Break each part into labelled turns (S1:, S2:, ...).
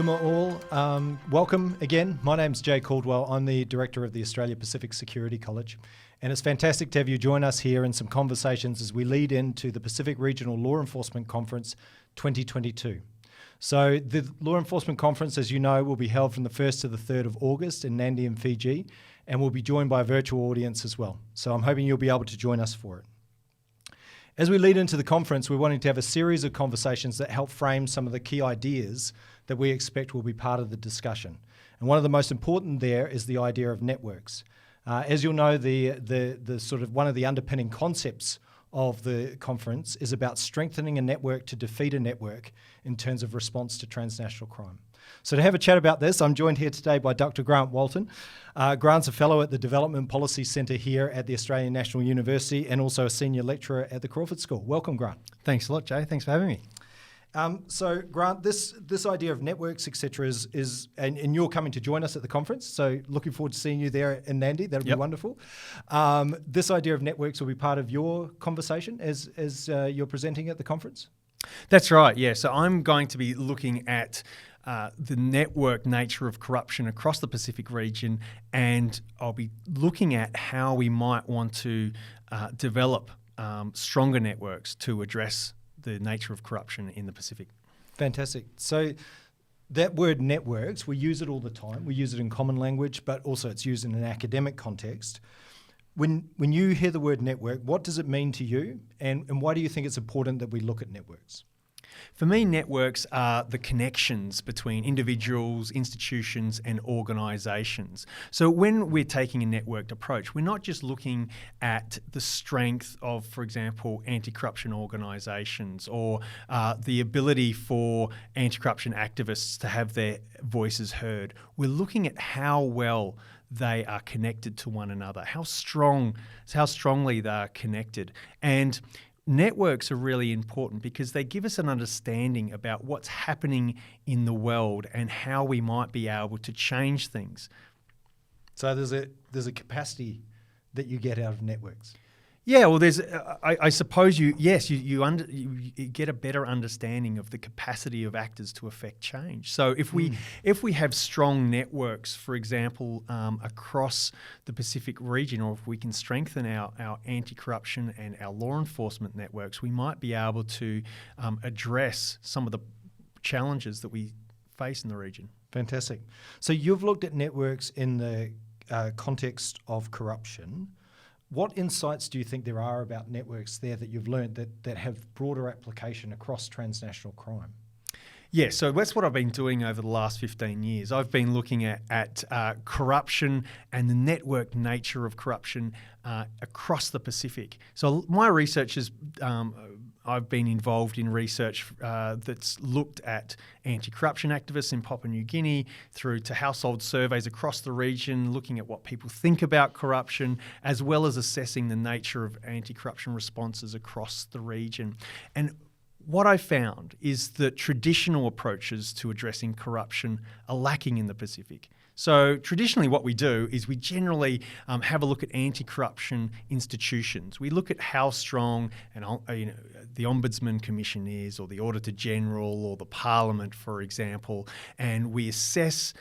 S1: Yuma all. Welcome again. My name's Jay Caldwell. I'm the Director of the Australia Pacific Security College. And it's fantastic to have you join us here in some conversations as we lead into the Pacific Regional Law Enforcement Conference 2022. So the Law Enforcement Conference, as you know, will be held from the 1st to the 3rd of August in Nadi in Fiji, and we'll be joined by a virtual audience as well. So I'm hoping you'll be able to join us for it. As we lead into the conference, we're wanting to have a series of conversations that help frame some of the key ideas that we expect will be part of the discussion. And one of the most important there is the idea of networks. As you'll know, the sort of one of the underpinning concepts of the conference is about strengthening a network to defeat a network in terms of response to transnational crime. So to have a chat about this, I'm joined here today by Dr. Grant Walton. Grant's a fellow at the Development Policy Centre here at the Australian National University and also a senior lecturer at the Crawford School. Welcome, Grant.
S2: Thanks a lot, Jay. Thanks for having me.
S1: So, Grant, this idea of networks, etc., is and you're coming to join us at the conference. So, looking forward to seeing you there in Nadi. That'll be wonderful. This idea of networks will be part of your conversation as you're presenting at the conference.
S2: That's right. Yeah. So, I'm going to be looking at the network nature of corruption across the Pacific region, and I'll be looking at how we might want to develop stronger networks to address the nature of corruption in the Pacific.
S1: Fantastic. So that word networks, we use it all the time. We use it in common language, but also it's used in an academic context. When you hear the word network, what does it mean to you? And why do you think it's important that we look at networks?
S2: For me, networks are the connections between individuals, institutions, and organisations. So when we're taking a networked approach, we're not just looking at the strength of, for example, anti-corruption organisations or the ability for anti-corruption activists to have their voices heard. We're looking at how well they are connected to one another, how strongly they are connected. And networks are really important because they give us an understanding about what's happening in the world and how we might be able to change things.
S1: So there's a capacity that you get out of networks.
S2: Yeah, well, I suppose you get a better understanding of the capacity of actors to affect change. So if we have strong networks, for example, across the Pacific region, or if we can strengthen our anti-corruption and our law enforcement networks, we might be able to address some of the challenges that we face in the region.
S1: Fantastic. So you've looked at networks in the context of corruption. What insights do you think there are about networks there that you've learned that have broader application across transnational crime?
S2: Yeah, so that's what I've been doing over the last 15 years. I've been looking at corruption and the network nature of corruption across the Pacific. So my research is I've been involved in research that's looked at anti-corruption activists in Papua New Guinea through to household surveys across the region, looking at what people think about corruption, as well as assessing the nature of anti-corruption responses across the region. And what I found is that traditional approaches to addressing corruption are lacking in the Pacific. So traditionally what we do is we generally have a look at anti-corruption institutions. We look at how strong the Ombudsman Commission is, or the Auditor General, or the Parliament, for example, and we assess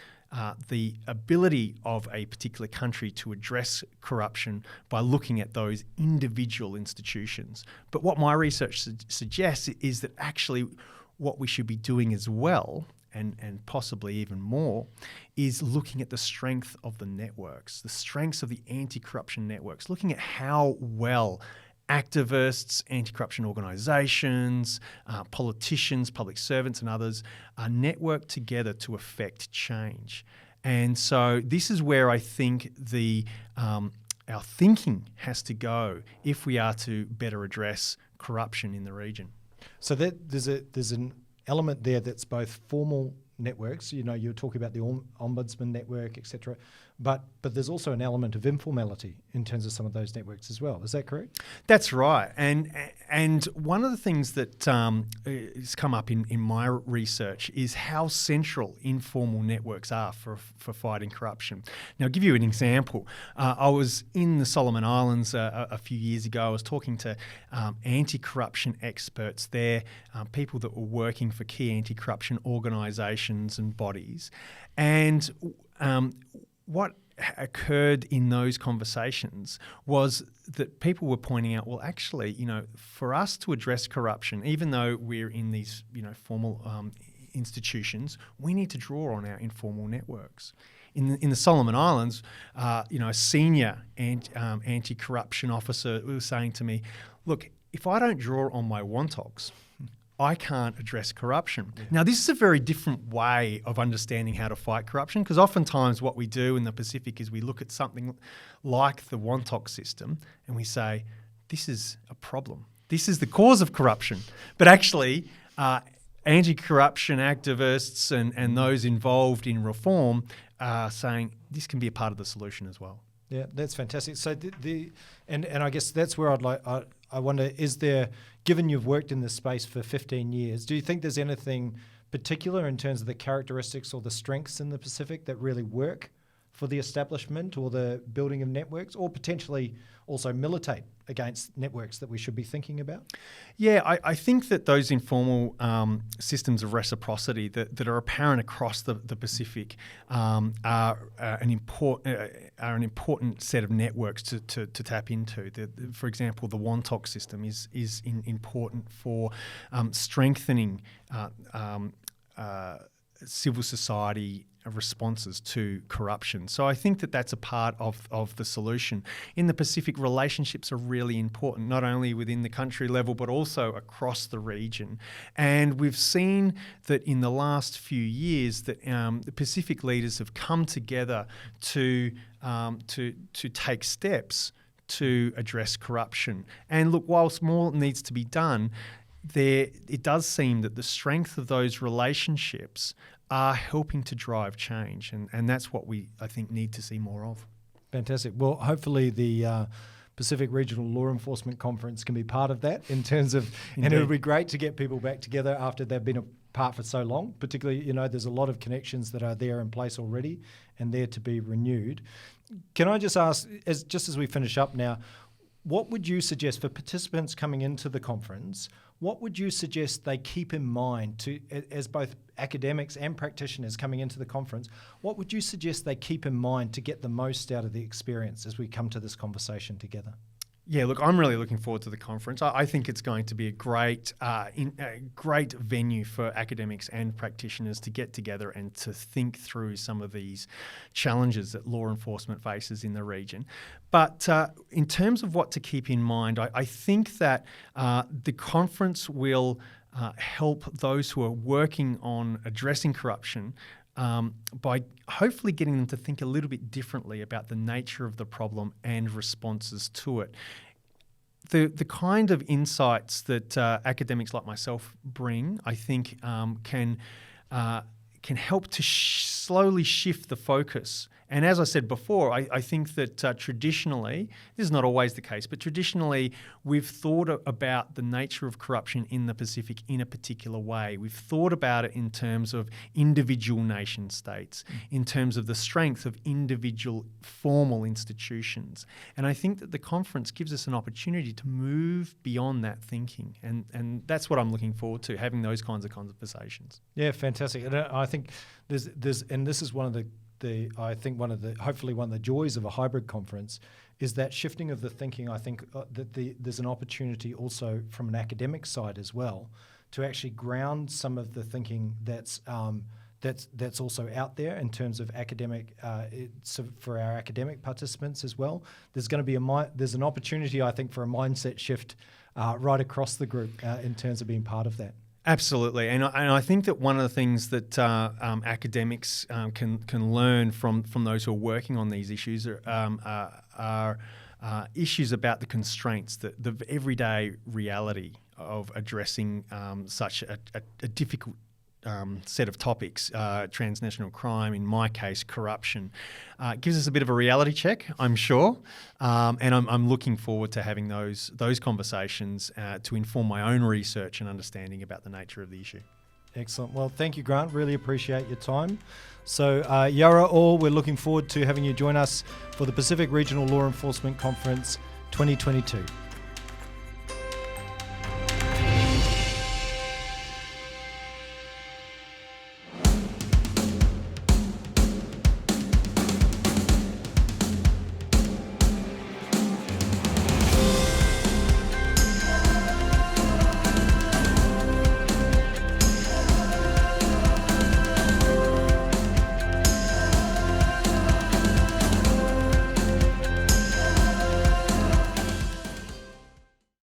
S2: the ability of a particular country to address corruption by looking at those individual institutions. But what my research suggests is that actually what we should be doing as well, and possibly even more, is looking at the strength of the networks, the strengths of the anti-corruption networks, looking at how well activists, anti-corruption organisations, politicians, public servants and others are networked together to affect change. And so this is where I think our thinking has to go if we are to better address corruption in the region.
S1: So there's an element there that's both formal networks, you're talking about the Ombudsman network, etc., but there's also an element of informality in terms of some of those networks as well. Is that correct?
S2: That's right. And one of the things that has come up in my research is how central informal networks are for fighting corruption. Now, I'll give you an example. I was in the Solomon Islands a few years ago. I was talking to anti-corruption experts there, people that were working for key anti-corruption organisations and bodies. And what occurred in those conversations was that people were pointing out, well, actually, for us to address corruption, even though we're in these, formal institutions, we need to draw on our informal networks. In the Solomon Islands, a senior anti-corruption officer was saying to me, look, if I don't draw on my Wontoks, I can't address corruption. Yeah. Now, this is a very different way of understanding how to fight corruption, because oftentimes what we do in the Pacific is we look at something like the Wontok system and we say, this is a problem. This is the cause of corruption. But actually, anti-corruption activists and those involved in reform are saying this can be a part of the solution as well.
S1: Yeah, that's fantastic. So and I guess that's where I wonder, is there, given you've worked in this space for 15 years, do you think there's anything particular in terms of the characteristics or the strengths in the Pacific that really work for the establishment or the building of networks, or potentially also militate against networks that we should be thinking about?
S2: Yeah, I think that those informal systems of reciprocity that are apparent across the Pacific are an important set of networks to tap into. For example, the Wontok system is important for strengthening civil society responses to corruption. So I think that that's a part of the solution. In the Pacific, relationships are really important, not only within the country level, but also across the region. And we've seen that in the last few years that the Pacific leaders have come together to take steps to address corruption. And look, whilst more needs to be done, it does seem that the strength of those relationships are helping to drive change, and that's what I think need to see more of.
S1: Fantastic. Well, hopefully the Pacific Regional Law Enforcement Conference can be part of that in terms of,
S2: Indeed.
S1: And it'll be great to get people back together after they've been apart for so long. Particularly, there's a lot of connections that are there in place already and there to be renewed. Can I just ask, just as we finish up now, what would you suggest for participants coming into the conference? What would you suggest they keep in mind as both academics and practitioners coming into the conference? What would you suggest they keep in mind to get the most out of the experience as we come to this conversation together?
S2: Yeah, look, I'm really looking forward to the conference. I think it's going to be a great venue for academics and practitioners to get together and to think through some of these challenges that law enforcement faces in the region. But in terms of what to keep in mind, I think that the conference will help those who are working on addressing corruption by hopefully getting them to think a little bit differently about the nature of the problem and responses to it. The kind of insights that academics like myself bring, I think, can help to slowly shift the focus. And as I said before, I think that traditionally, this is not always the case, but traditionally we've thought about the nature of corruption in the Pacific in a particular way. We've thought about it in terms of individual nation states, in terms of the strength of individual formal institutions. And I think that the conference gives us an opportunity to move beyond that thinking. And that's what I'm looking forward to, having those kinds of conversations.
S1: Yeah, fantastic. And I think and this is one of the hopefully one of the joys of a hybrid conference is that shifting of the thinking. I think that there's an opportunity also from an academic side as well to actually ground some of the thinking that's also out there in terms of academic for our academic participants as well. There's going to be there's an opportunity, I think, for a mindset shift right across the group in terms of being part of that.
S2: Absolutely, and I think that one of the things that academics can learn from those who are working on these issues are issues about the constraints, the everyday reality of addressing such a difficult set of topics, transnational crime, in my case, corruption. Gives us a bit of a reality check, I'm sure, and I'm looking forward to having those conversations to inform my own research and understanding about the nature of the issue.
S1: Excellent. Well, thank you, Grant. Really appreciate your time. So, Yara all, we're looking forward to having you join us for the Pacific Regional Law Enforcement Conference 2022.